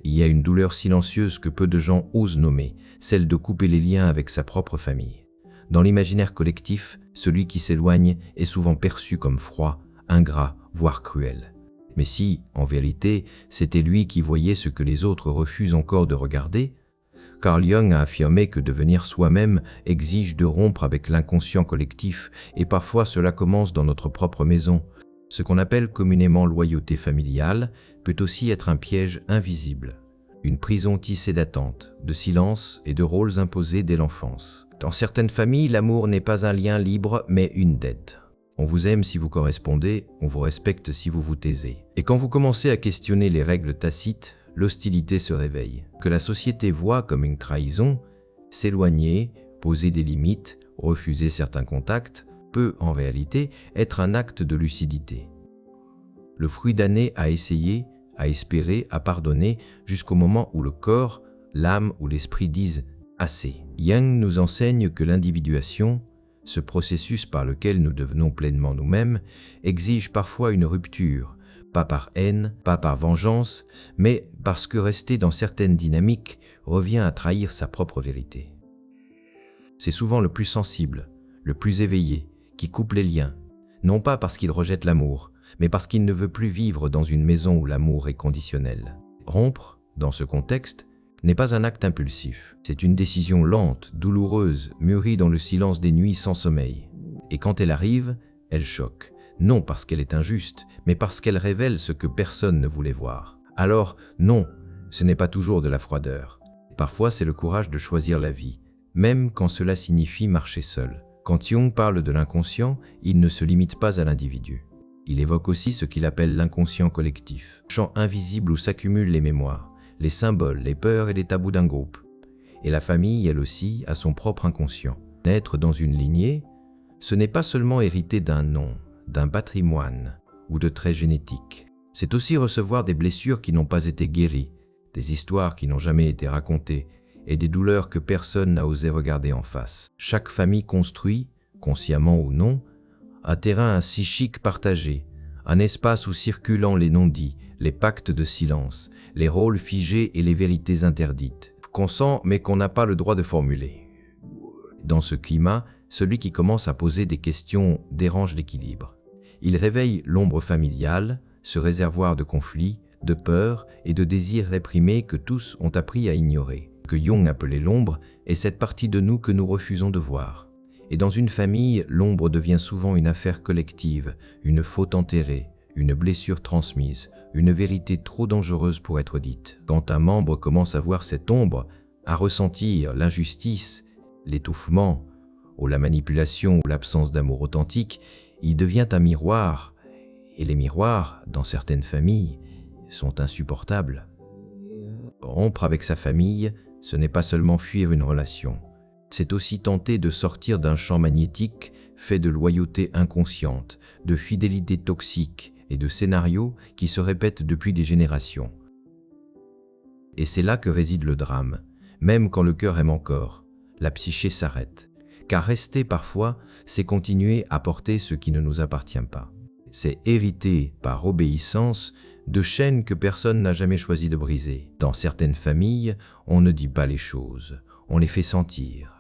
Il y a une douleur silencieuse que peu de gens osent nommer, celle de couper les liens avec sa propre famille. Dans l'imaginaire collectif, celui qui s'éloigne est souvent perçu comme froid, ingrat, voire cruel. Mais si, en vérité, c'était lui qui voyait ce que les autres refusent encore de regarder, Carl Jung a affirmé que devenir soi-même exige de rompre avec l'inconscient collectif, et parfois cela commence dans notre propre maison. Ce qu'on appelle communément loyauté familiale peut aussi être un piège invisible, une prison tissée d'attentes, de silence et de rôles imposés dès l'enfance. Dans certaines familles, l'amour n'est pas un lien libre, mais une dette. On vous aime si vous correspondez, on vous respecte si vous vous taisez. Et quand vous commencez à questionner les règles tacites, l'hostilité se réveille. Que la société voit comme une trahison, s'éloigner, poser des limites, refuser certains contacts, peut en réalité être un acte de lucidité. Le fruit d'années à essayer, à espérer, à pardonner, jusqu'au moment où le corps, l'âme ou l'esprit disent « assez ». Jung nous enseigne que l'individuation, ce processus par lequel nous devenons pleinement nous-mêmes, exige parfois une rupture, pas par haine, pas par vengeance, mais parce que rester dans certaines dynamiques revient à trahir sa propre vérité. C'est souvent le plus sensible, le plus éveillé, qui coupe les liens, non pas parce qu'il rejette l'amour, mais parce qu'il ne veut plus vivre dans une maison où l'amour est conditionnel. Rompre, dans ce contexte, n'est pas un acte impulsif. C'est une décision lente, douloureuse, mûrie dans le silence des nuits sans sommeil. Et quand elle arrive, elle choque. Non parce qu'elle est injuste, mais parce qu'elle révèle ce que personne ne voulait voir. Alors, non, ce n'est pas toujours de la froideur. Parfois, c'est le courage de choisir la vie, même quand cela signifie marcher seul. Quand Jung parle de l'inconscient, il ne se limite pas à l'individu. Il évoque aussi ce qu'il appelle l'inconscient collectif, champ invisible où s'accumulent les mémoires, les symboles, les peurs et les tabous d'un groupe. Et la famille, elle aussi, a son propre inconscient. Naître dans une lignée, ce n'est pas seulement hériter d'un nom, d'un patrimoine ou de traits génétiques. C'est aussi recevoir des blessures qui n'ont pas été guéries, des histoires qui n'ont jamais été racontées et des douleurs que personne n'a osé regarder en face. Chaque famille construit, consciemment ou non, un terrain psychique partagé, un espace où circulant les non-dits, les pactes de silence, les rôles figés et les vérités interdites, qu'on sent mais qu'on n'a pas le droit de formuler. Dans ce climat, celui qui commence à poser des questions dérange l'équilibre. Il réveille l'ombre familiale, ce réservoir de conflits, de peurs et de désirs réprimés que tous ont appris à ignorer. Que Jung appelait l'ombre est cette partie de nous que nous refusons de voir. Et dans une famille, l'ombre devient souvent une affaire collective, une faute enterrée, une blessure transmise, une vérité trop dangereuse pour être dite. Quand un membre commence à voir cette ombre, à ressentir l'injustice, l'étouffement, ou la manipulation ou l'absence d'amour authentique, il devient un miroir. Et les miroirs, dans certaines familles, sont insupportables. Rompre avec sa famille, ce n'est pas seulement fuir une relation. C'est aussi tenter de sortir d'un champ magnétique fait de loyauté inconsciente, de fidélité toxique et de scénarios qui se répètent depuis des générations. Et c'est là que réside le drame. Même quand le cœur aime encore, la psyché s'arrête. Car rester parfois, c'est continuer à porter ce qui ne nous appartient pas. C'est hériter, par obéissance, de chaînes que personne n'a jamais choisi de briser. Dans certaines familles, on ne dit pas les choses, on les fait sentir.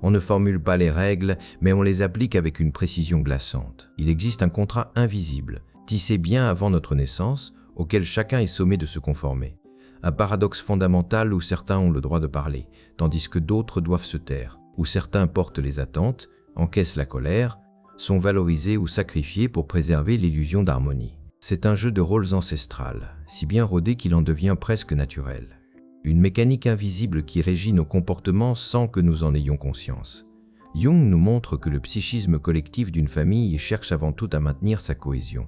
On ne formule pas les règles, mais on les applique avec une précision glaçante. Il existe un contrat invisible, tissé bien avant notre naissance, auquel chacun est sommé de se conformer. Un paradoxe fondamental où certains ont le droit de parler, tandis que d'autres doivent se taire, où certains portent les attentes, encaissent la colère, sont valorisés ou sacrifiés pour préserver l'illusion d'harmonie. C'est un jeu de rôles ancestral, si bien rodé qu'il en devient presque naturel. Une mécanique invisible qui régit nos comportements sans que nous en ayons conscience. Jung nous montre que le psychisme collectif d'une famille cherche avant tout à maintenir sa cohésion.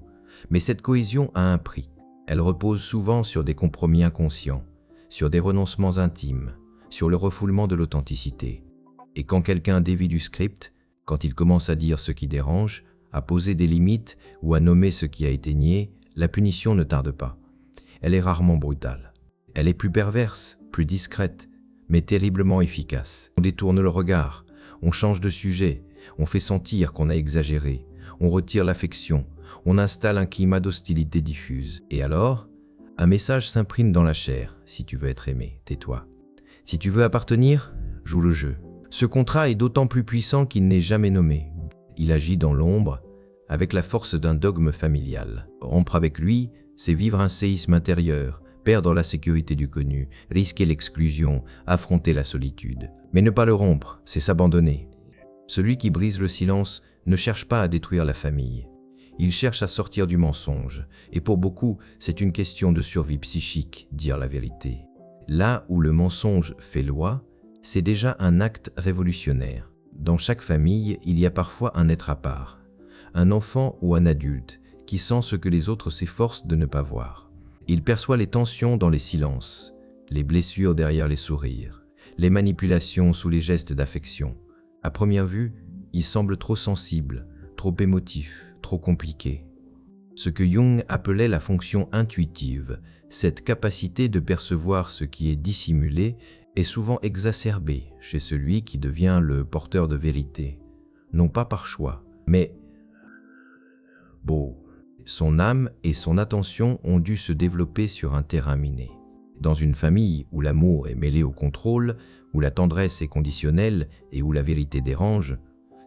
Mais cette cohésion a un prix. Elle repose souvent sur des compromis inconscients, sur des renoncements intimes, sur le refoulement de l'authenticité. Et quand quelqu'un dévie du script, quand il commence à dire ce qui dérange, à poser des limites ou à nommer ce qui a été nié, la punition ne tarde pas. Elle est rarement brutale. Elle est plus perverse, plus discrète, mais terriblement efficace. On détourne le regard, on change de sujet, on fait sentir qu'on a exagéré, on retire l'affection, on installe un climat d'hostilité diffuse. Et alors, Un message s'imprime dans la chair. Si tu veux être aimé, tais-toi. Si tu veux appartenir, joue le jeu. Ce contrat est d'autant plus puissant qu'il n'est jamais nommé. Il agit dans l'ombre, avec la force d'un dogme familial. Rompre avec lui, c'est vivre un séisme intérieur, perdre la sécurité du connu, risquer l'exclusion, affronter la solitude. Mais ne pas le rompre, c'est s'abandonner. Celui qui brise le silence ne cherche pas à détruire la famille. Il cherche à sortir du mensonge. Et pour beaucoup, c'est une question de survie psychique, dire la vérité. Là où le mensonge fait loi, c'est déjà un acte révolutionnaire. Dans chaque famille, il y a parfois un être à part, un enfant ou un adulte qui sent ce que les autres s'efforcent de ne pas voir. Il perçoit les tensions dans les silences, les blessures derrière les sourires, les manipulations sous les gestes d'affection. À première vue, il semble trop sensible, trop émotif, trop compliqué. Ce que Jung appelait la fonction intuitive, cette capacité de percevoir ce qui est dissimulé, est souvent exacerbée chez celui qui devient le porteur de vérité, non pas par choix, mais son âme et son attention ont dû se développer sur un terrain miné. Dans une famille où l'amour est mêlé au contrôle, où la tendresse est conditionnelle et où la vérité dérange,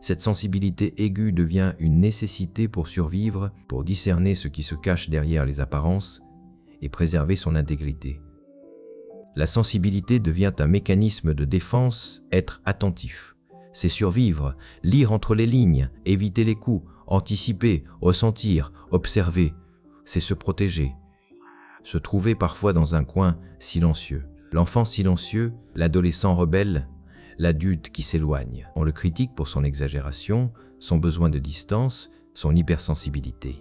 cette sensibilité aiguë devient une nécessité pour survivre, pour discerner ce qui se cache derrière les apparences et préserver son intégrité. La sensibilité devient un mécanisme de défense, être attentif. C'est survivre, lire entre les lignes, éviter les coups, anticiper, ressentir, observer. C'est se protéger. Se trouver parfois dans un coin silencieux. L'enfant silencieux, l'adolescent rebelle, l'adulte qui s'éloigne. On le critique pour son exagération, son besoin de distance, son hypersensibilité.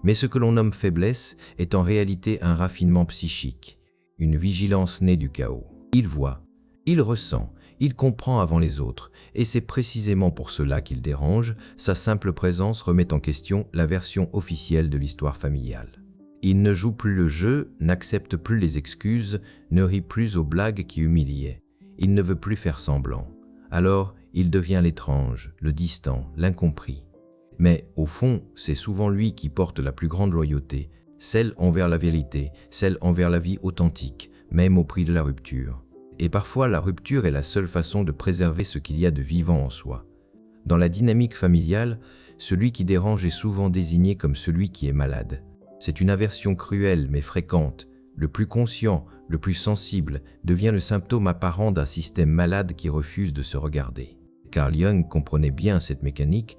Mais ce que l'on nomme faiblesse est en réalité un raffinement psychique, une vigilance née du chaos. Il voit, il ressent, il comprend avant les autres, et c'est précisément pour cela qu'il dérange. Sa simple présence remet en question la version officielle de l'histoire familiale. Il ne joue plus le jeu, n'accepte plus les excuses, ne rit plus aux blagues qui humiliaient. Il ne veut plus faire semblant. Alors, il devient l'étrange, le distant, l'incompris. Mais au fond, c'est souvent lui qui porte la plus grande loyauté, celle envers la vérité, celle envers la vie authentique, même au prix de la rupture. Et parfois, la rupture est la seule façon de préserver ce qu'il y a de vivant en soi. Dans la dynamique familiale, celui qui dérange est souvent désigné comme celui qui est malade. C'est une aversion cruelle mais fréquente. Le plus conscient, le plus sensible, devient le symptôme apparent d'un système malade qui refuse de se regarder. Carl Jung comprenait bien cette mécanique.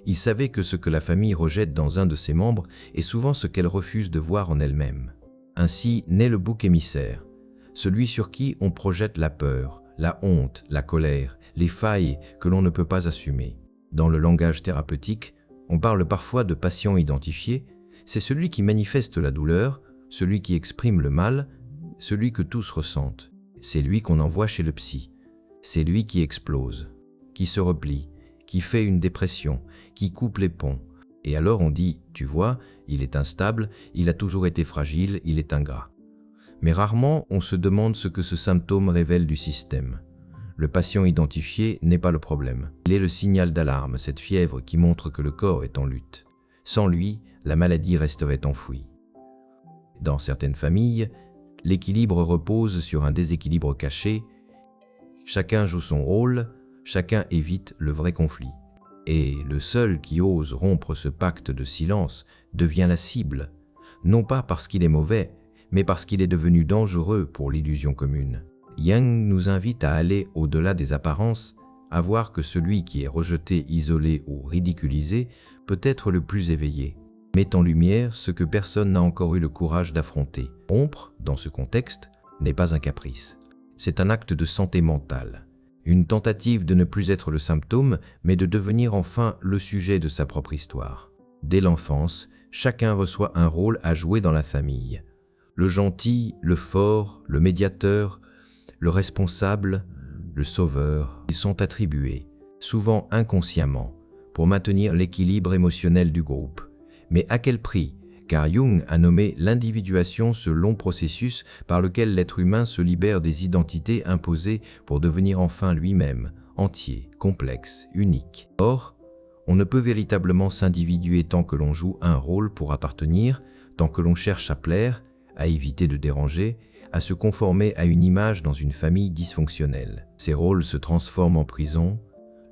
Il savait que ce que la famille rejette dans un de ses membres est souvent ce qu'elle refuse de voir en elle-même. Ainsi naît le bouc émissaire, celui sur qui on projette la peur, la honte, la colère, les failles que l'on ne peut pas assumer. Dans le langage thérapeutique, on parle parfois de patient identifié. C'est celui qui manifeste la douleur, celui qui exprime le mal, celui que tous ressentent. C'est lui qu'on envoie chez le psy. C'est lui qui explose, qui se replie, qui fait une dépression, qui coupe les ponts. Et alors on dit, tu vois, il est instable, il a toujours été fragile, il est ingrat. Mais rarement on se demande ce que ce symptôme révèle du système. Le patient identifié n'est pas le problème. Il est le signal d'alarme, cette fièvre qui montre que le corps est en lutte. Sans lui, la maladie resterait enfouie. Dans certaines familles, l'équilibre repose sur un déséquilibre caché. Chacun joue son rôle, chacun évite le vrai conflit. Et le seul qui ose rompre ce pacte de silence devient la cible, non pas parce qu'il est mauvais, mais parce qu'il est devenu dangereux pour l'illusion commune. Jung nous invite à aller au-delà des apparences, à voir que celui qui est rejeté, isolé ou ridiculisé peut être le plus éveillé, met en lumière ce que personne n'a encore eu le courage d'affronter. Rompre, dans ce contexte, n'est pas un caprice. C'est un acte de santé mentale, une tentative de ne plus être le symptôme, mais de devenir enfin le sujet de sa propre histoire. Dès l'enfance, chacun reçoit un rôle à jouer dans la famille. Le gentil, le fort, le médiateur, le responsable, le sauveur, ils sont attribués, souvent inconsciemment, pour maintenir l'équilibre émotionnel du groupe. Mais à quel prix? Car Jung a nommé l'individuation ce long processus par lequel l'être humain se libère des identités imposées pour devenir enfin lui-même, entier, complexe, unique. Or, on ne peut véritablement s'individuer tant que l'on joue un rôle pour appartenir, tant que l'on cherche à plaire, à éviter de déranger, à se conformer à une image dans une famille dysfonctionnelle. Ces rôles se transforment en prison.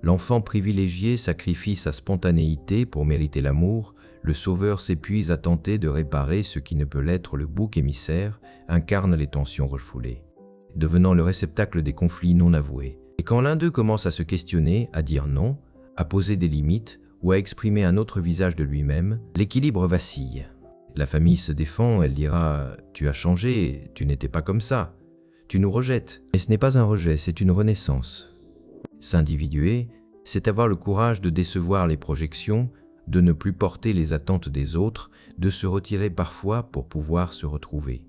L'enfant privilégié sacrifie sa spontanéité pour mériter l'amour, le sauveur s'épuise à tenter de réparer ce qui ne peut l'être, le bouc émissaire incarne les tensions refoulées, devenant le réceptacle des conflits non avoués. Et quand l'un d'eux commence à se questionner, à dire non, à poser des limites ou à exprimer un autre visage de lui-même, l'équilibre vacille. La famille se défend, elle dira « Tu as changé, tu n'étais pas comme ça, tu nous rejettes ». Mais ce n'est pas un rejet, c'est une renaissance. S'individuer, c'est avoir le courage de décevoir les projections, de ne plus porter les attentes des autres, de se retirer parfois pour pouvoir se retrouver.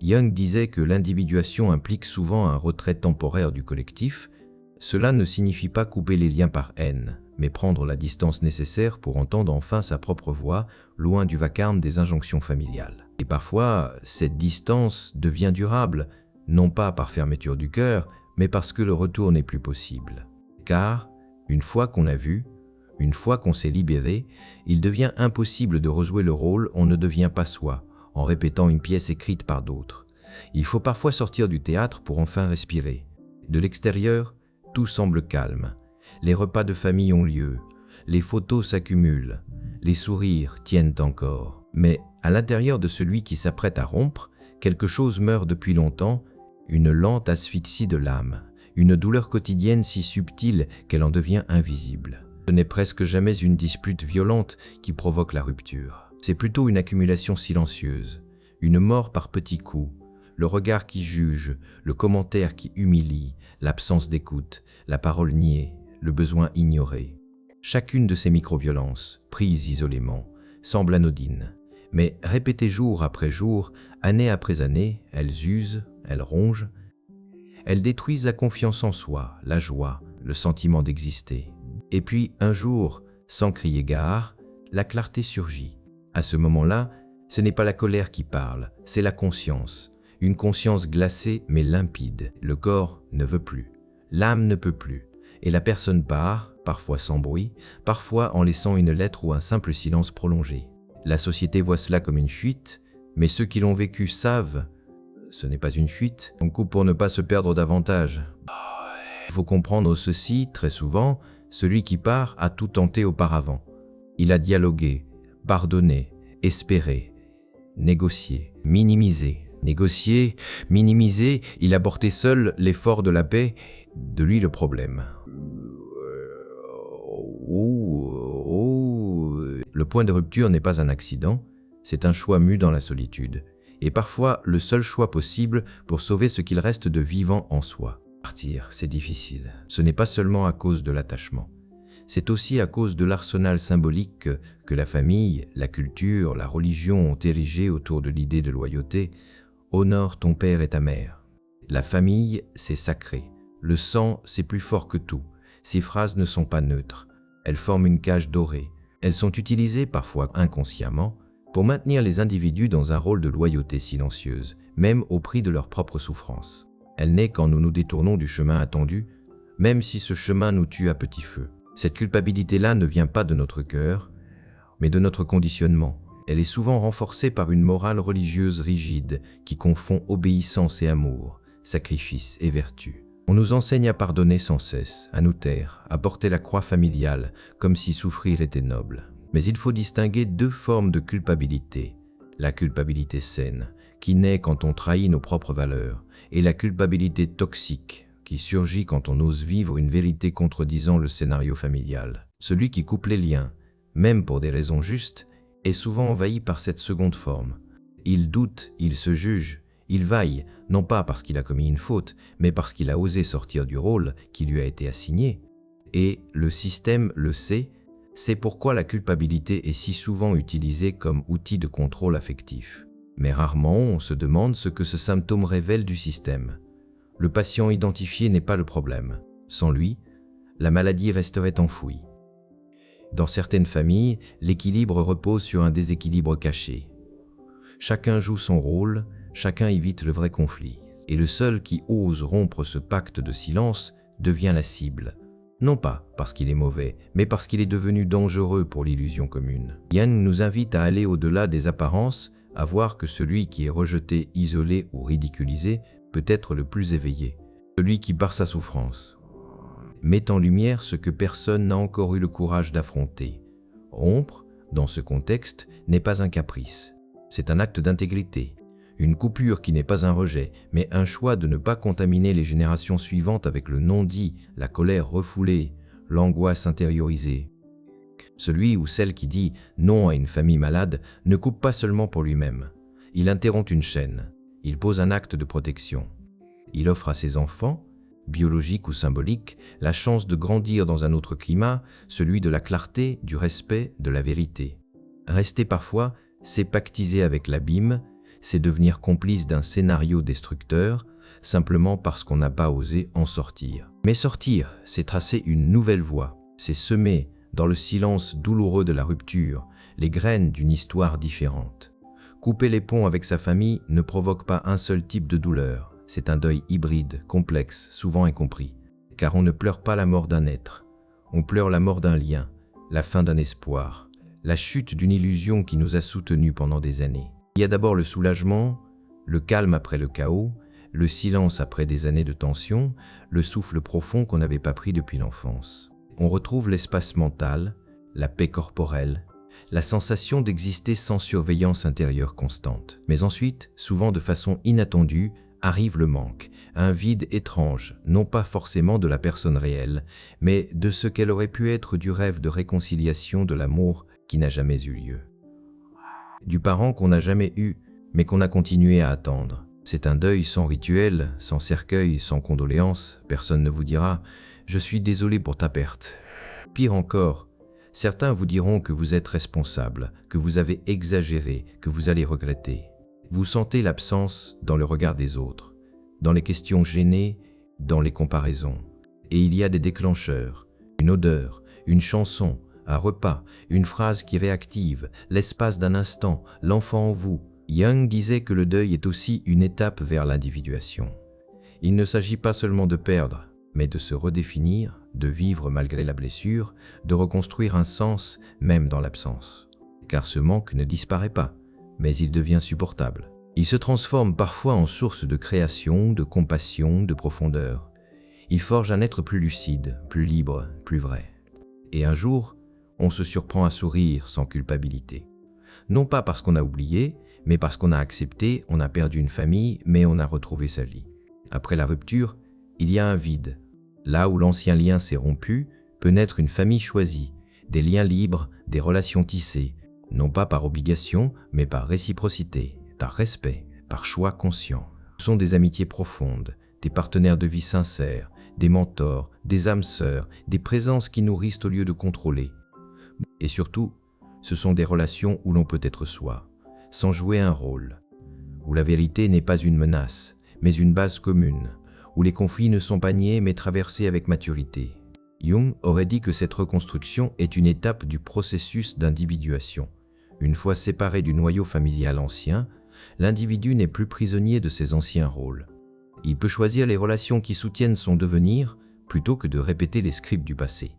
Jung disait que l'individuation implique souvent un retrait temporaire du collectif. Cela ne signifie pas couper les liens par haine, mais prendre la distance nécessaire pour entendre enfin sa propre voix, loin du vacarme des injonctions familiales. Et parfois, cette distance devient durable, non pas par fermeture du cœur, mais parce que le retour n'est plus possible. Car, une fois qu'on a vu, une fois qu'on s'est libéré, il devient impossible de rejouer le rôle, on ne devient pas soi, en répétant une pièce écrite par d'autres. Il faut parfois sortir du théâtre pour enfin respirer. De l'extérieur, tout semble calme. Les repas de famille ont lieu, les photos s'accumulent, les sourires tiennent encore. Mais à l'intérieur de celui qui s'apprête à rompre, quelque chose meurt depuis longtemps, une lente asphyxie de l'âme, une douleur quotidienne si subtile qu'elle en devient invisible. Ce n'est presque jamais une dispute violente qui provoque la rupture. C'est plutôt une accumulation silencieuse, une mort par petits coups, le regard qui juge, le commentaire qui humilie, l'absence d'écoute, la parole niée, le besoin ignoré. Chacune de ces micro-violences, prises isolément, semble anodine, mais répétées jour après jour, année après année, elles usent, elles rongent, elles détruisent la confiance en soi, la joie, le sentiment d'exister. Et puis, un jour, sans crier gare, la clarté surgit. À ce moment-là, ce n'est pas la colère qui parle, c'est la conscience. Une conscience glacée mais limpide. Le corps ne veut plus, l'âme ne peut plus. Et la personne part, parfois sans bruit, parfois en laissant une lettre ou un simple silence prolongé. La société voit cela comme une fuite, mais ceux qui l'ont vécu savent, ce n'est pas une fuite, on coupe pour ne pas se perdre davantage. Il faut comprendre ceci, très souvent, celui qui part a tout tenté auparavant. Il a dialogué, pardonné, espéré, négocié, minimisé. Négocié, minimisé, il a porté seul l'effort de la paix, de lui le problème. Le point de rupture n'est pas un accident, c'est un choix mu dans la solitude, et parfois le seul choix possible pour sauver ce qu'il reste de vivant en soi. Partir, c'est difficile. Ce n'est pas seulement à cause de l'attachement. C'est aussi à cause de l'arsenal symbolique que la famille, la culture, la religion ont érigé autour de l'idée de loyauté. Honore ton père et ta mère. La famille, c'est sacré. Le sang, c'est plus fort que tout. Ces phrases ne sont pas neutres. Elles forment une cage dorée. Elles sont utilisées, parfois inconsciemment, pour maintenir les individus dans un rôle de loyauté silencieuse, même au prix de leur propre souffrance. Elle naît quand nous nous détournons du chemin attendu, même si ce chemin nous tue à petit feu. Cette culpabilité-là ne vient pas de notre cœur, mais de notre conditionnement. Elle est souvent renforcée par une morale religieuse rigide qui confond obéissance et amour, sacrifice et vertu. On nous enseigne à pardonner sans cesse, à nous taire, à porter la croix familiale, comme si souffrir était noble. Mais il faut distinguer deux formes de culpabilité. La culpabilité saine, qui naît quand on trahit nos propres valeurs, et la culpabilité toxique, qui surgit quand on ose vivre une vérité contredisant le scénario familial. Celui qui coupe les liens, même pour des raisons justes, est souvent envahi par cette seconde forme. Il doute, il se juge, il vaille, non pas parce qu'il a commis une faute, mais parce qu'il a osé sortir du rôle qui lui a été assigné. Et le système le sait, c'est pourquoi la culpabilité est si souvent utilisée comme outil de contrôle affectif. Mais rarement on se demande ce que ce symptôme révèle du système. Le patient identifié n'est pas le problème. Sans lui, la maladie resterait enfouie. Dans certaines familles, l'équilibre repose sur un déséquilibre caché. Chacun joue son rôle, chacun évite le vrai conflit. Et le seul qui ose rompre ce pacte de silence devient la cible. Non pas parce qu'il est mauvais, mais parce qu'il est devenu dangereux pour l'illusion commune. Jung nous invite à aller au-delà des apparences, à voir que celui qui est rejeté, isolé ou ridiculisé peut être le plus éveillé, celui qui par sa souffrance met en lumière ce que personne n'a encore eu le courage d'affronter. Rompre, dans ce contexte, n'est pas un caprice, c'est un acte d'intégrité, une coupure qui n'est pas un rejet, mais un choix de ne pas contaminer les générations suivantes avec le non-dit, la colère refoulée, l'angoisse intériorisée. Celui ou celle qui dit non à une famille malade ne coupe pas seulement pour lui-même, il interrompt une chaîne, il pose un acte de protection. Il offre à ses enfants, biologiques ou symboliques, la chance de grandir dans un autre climat, celui de la clarté, du respect, de la vérité. Rester parfois, c'est pactiser avec l'abîme, c'est devenir complice d'un scénario destructeur, simplement parce qu'on n'a pas osé en sortir. Mais sortir, c'est tracer une nouvelle voie, c'est semer, dans le silence douloureux de la rupture, les graines d'une histoire différente. Couper les ponts avec sa famille ne provoque pas un seul type de douleur. C'est un deuil hybride, complexe, souvent incompris. Car on ne pleure pas la mort d'un être. On pleure la mort d'un lien, la fin d'un espoir, la chute d'une illusion qui nous a soutenus pendant des années. Il y a d'abord le soulagement, le calme après le chaos, le silence après des années de tension, le souffle profond qu'on n'avait pas pris depuis l'enfance. On retrouve l'espace mental, la paix corporelle, la sensation d'exister sans surveillance intérieure constante. Mais ensuite, souvent de façon inattendue, arrive le manque, un vide étrange, non pas forcément de la personne réelle, mais de ce qu'elle aurait pu être du rêve de réconciliation de l'amour qui n'a jamais eu lieu. Du parent qu'on n'a jamais eu, mais qu'on a continué à attendre. C'est un deuil sans rituel, sans cercueil, sans condoléances. Personne ne vous dira « Je suis désolé pour ta perte ». Pire encore, certains vous diront que vous êtes responsable, que vous avez exagéré, que vous allez regretter. Vous sentez l'absence dans le regard des autres, dans les questions gênées, dans les comparaisons. Et il y a des déclencheurs, une odeur, une chanson, un repas, une phrase qui réactive, l'espace d'un instant, l'enfant en vous. Jung disait que le deuil est aussi une étape vers l'individuation. Il ne s'agit pas seulement de perdre, mais de se redéfinir, de vivre malgré la blessure, de reconstruire un sens même dans l'absence. Car ce manque ne disparaît pas, mais il devient supportable. Il se transforme parfois en source de création, de compassion, de profondeur. Il forge un être plus lucide, plus libre, plus vrai. Et un jour, on se surprend à sourire sans culpabilité. Non pas parce qu'on a oublié, mais parce qu'on a accepté, on a perdu une famille, mais on a retrouvé sa vie. Après la rupture, il y a un vide. Là où l'ancien lien s'est rompu, peut naître une famille choisie, des liens libres, des relations tissées, non pas par obligation, mais par réciprocité, par respect, par choix conscient. Ce sont des amitiés profondes, des partenaires de vie sincères, des mentors, des âmes sœurs, des présences qui nourrissent au lieu de contrôler. Et surtout, ce sont des relations où l'on peut être soi, sans jouer un rôle, où la vérité n'est pas une menace, mais une base commune, où les conflits ne sont pas niés mais traversés avec maturité. Jung aurait dit que cette reconstruction est une étape du processus d'individuation. Une fois séparé du noyau familial ancien, l'individu n'est plus prisonnier de ses anciens rôles. Il peut choisir les relations qui soutiennent son devenir plutôt que de répéter les scripts du passé.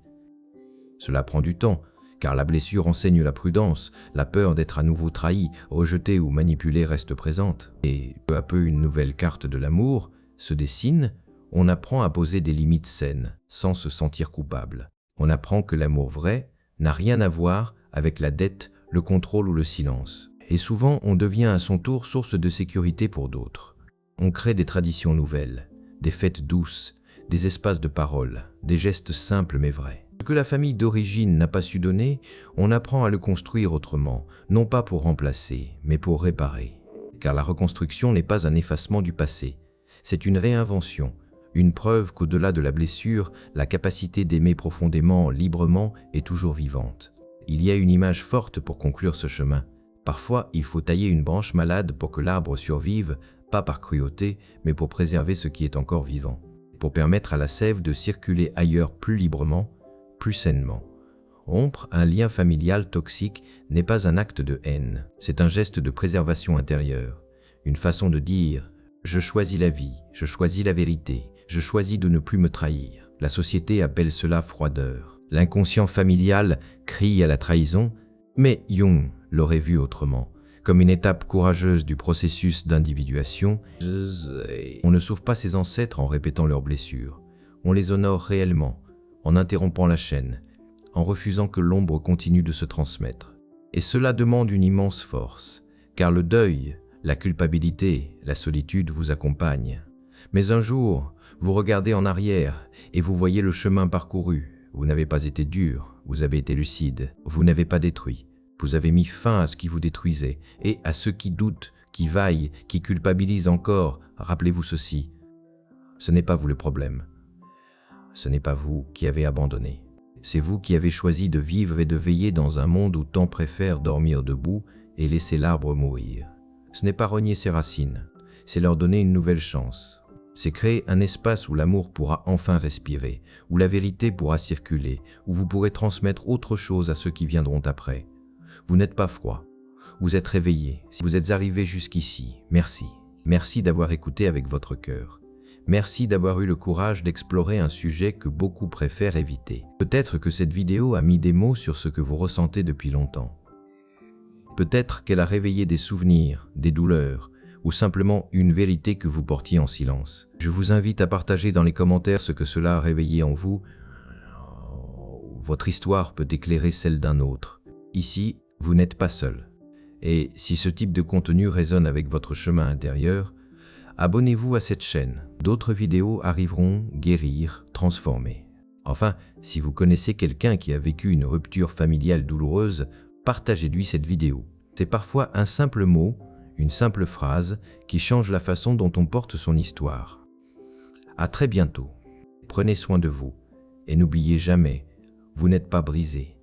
Cela prend du temps, car la blessure enseigne la prudence, la peur d'être à nouveau trahi, rejeté ou manipulé reste présente. Et peu à peu une nouvelle carte de l'amour se dessine, on apprend à poser des limites saines, sans se sentir coupable. On apprend que l'amour vrai n'a rien à voir avec la dette, le contrôle ou le silence. Et souvent, on devient à son tour source de sécurité pour d'autres. On crée des traditions nouvelles, des fêtes douces, des espaces de parole, des gestes simples mais vrais. Ce que la famille d'origine n'a pas su donner, on apprend à le construire autrement, non pas pour remplacer, mais pour réparer. Car la reconstruction n'est pas un effacement du passé, c'est une réinvention, une preuve qu'au-delà de la blessure, la capacité d'aimer profondément, librement, est toujours vivante. Il y a une image forte pour conclure ce chemin. Parfois, il faut tailler une branche malade pour que l'arbre survive, pas par cruauté, mais pour préserver ce qui est encore vivant, pour permettre à la sève de circuler ailleurs plus librement, plus sainement. Rompre un lien familial toxique n'est pas un acte de haine, c'est un geste de préservation intérieure, une façon de dire « je choisis la vie, je choisis la vérité, je choisis de ne plus me trahir ». La société appelle cela froideur. L'inconscient familial crie à la trahison, mais Jung l'aurait vu autrement, Comme une étape courageuse du processus d'individuation, on ne sauve pas ses ancêtres en répétant leurs blessures. On les honore réellement, en interrompant la chaîne, en refusant que l'ombre continue de se transmettre. Et cela demande une immense force, car le deuil, la culpabilité, la solitude vous accompagnent. Mais un jour, vous regardez en arrière et vous voyez le chemin parcouru. Vous n'avez pas été dur, vous avez été lucide, vous n'avez pas détruit. Vous avez mis fin à ce qui vous détruisait et à ceux qui doutent, qui vaillent, qui culpabilisent encore. Rappelez-vous ceci, ce n'est pas vous le problème. Ce n'est pas vous qui avez abandonné. C'est vous qui avez choisi de vivre et de veiller dans un monde où tant préfèrent dormir debout et laisser l'arbre mourir. Ce n'est pas renier ses racines, c'est leur donner une nouvelle chance. C'est créer un espace où l'amour pourra enfin respirer, où la vérité pourra circuler, où vous pourrez transmettre autre chose à ceux qui viendront après. Vous n'êtes pas froid, vous êtes réveillé. Si vous êtes arrivé jusqu'ici, merci. Merci d'avoir écouté avec votre cœur. Merci d'avoir eu le courage d'explorer un sujet que beaucoup préfèrent éviter. Peut-être que cette vidéo a mis des mots sur ce que vous ressentez depuis longtemps. Peut-être qu'elle a réveillé des souvenirs, des douleurs, ou simplement une vérité que vous portiez en silence. Je vous invite à partager dans les commentaires ce que cela a réveillé en vous. Votre histoire peut éclairer celle d'un autre. Ici, vous n'êtes pas seul. Et si ce type de contenu résonne avec votre chemin intérieur, abonnez-vous à cette chaîne. D'autres vidéos arriveront guérir, transformer. Enfin, si vous connaissez quelqu'un qui a vécu une rupture familiale douloureuse, partagez-lui cette vidéo. C'est parfois un simple mot, une simple phrase qui change la façon dont on porte son histoire. À très bientôt. Prenez soin de vous et n'oubliez jamais, vous n'êtes pas brisé.